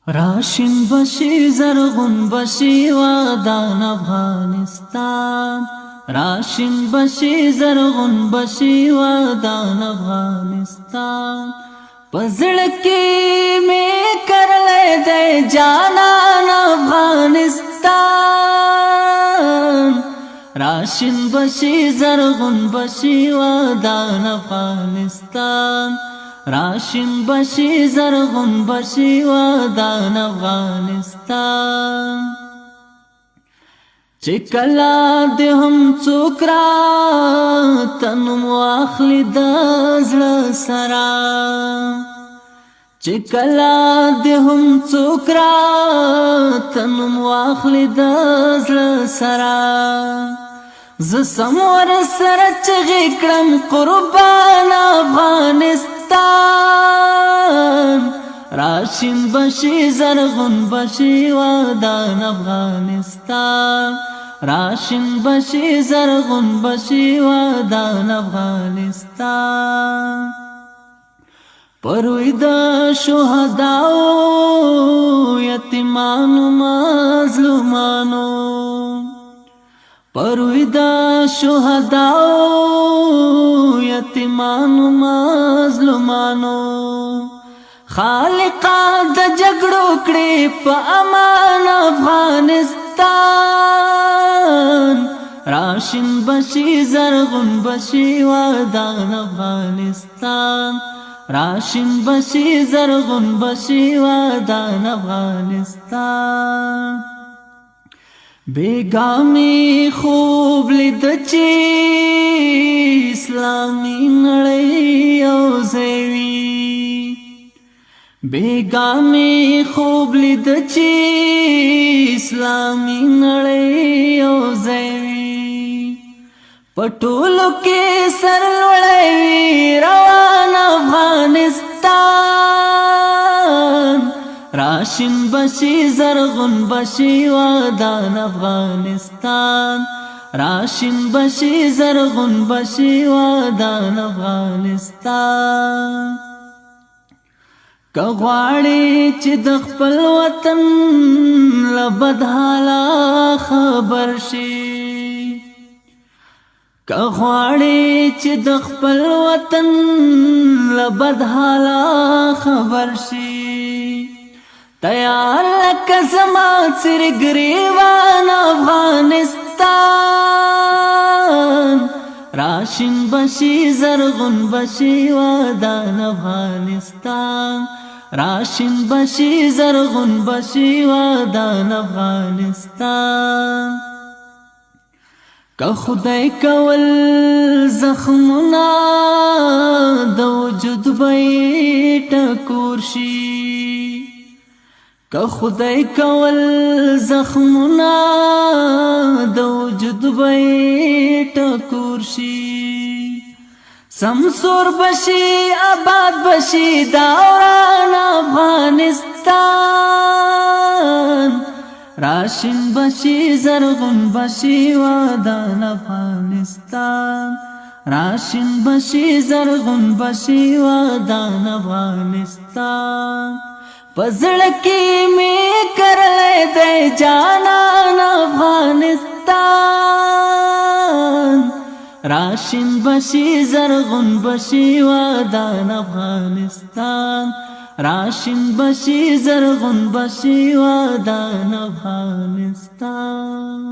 راشن بشي زرغون بشي ودان افغانستان راشن بشي زرغون بشي ودان افغانستان پزړکی می کرلې د جانان افغانستان راشن بشي زرغون بشي ودان افغانستان راشن بشي زرغون بشي ودان افغانستان چې کله دې هم څوک راته نوم واخلي د زړه سره چې کله دې هم څوک راته نوم واخلي د زړه سره زه سم ورسره چغې کړم قربان افغانستان راشن بشي زرغون بشي ودان افغانستان راشن بشي زرغون بشي ودان افغانستان پروي د شهداو یتیمانو مظلومانو پروي د شهداو یتیمانو مظلومانو خالقا د جګړو کړې په امان افغانستان راشن بشي زرغون بشي ودان افغانستان راشن بشي زرغون بشي ودان افغانستان بیگامی خوب لید چې اسلامي نړۍ او زوی بیگامی خوب لید چې اسلامي نړۍ او زوی پټولو کې سر لوړوي روان افغانستان راشن بشي زرغون بشي ودان افغانستان راشن بشي زرغون بشي ودان افغانستان که غواړې چې د خپل وطن له بد حاله خبر شي که غواړې چې د خپل وطن له بد حاله خبر شي تیار لکه زما څېر ګریوان افغانستان راشن بشي زرغون بشي ودان افغانستان راشن بشي زرغون بشي ودان افغانستان که خدای کول زخمونه د وجود به ټکور شي که خدای کول زخمونه د وجود به ټکور شي سمسور بشي آباد بشي دوران افغانستان راشن بشي زرغون بشي ودان افغانستان راشن بشي زرغون بشي ودان افغانستان پزړکی می کرلې د جانان افغانستان راشن بشي زرغون بشي ودان افغانستان راشن بشي زرغون بشي ودان افغانستان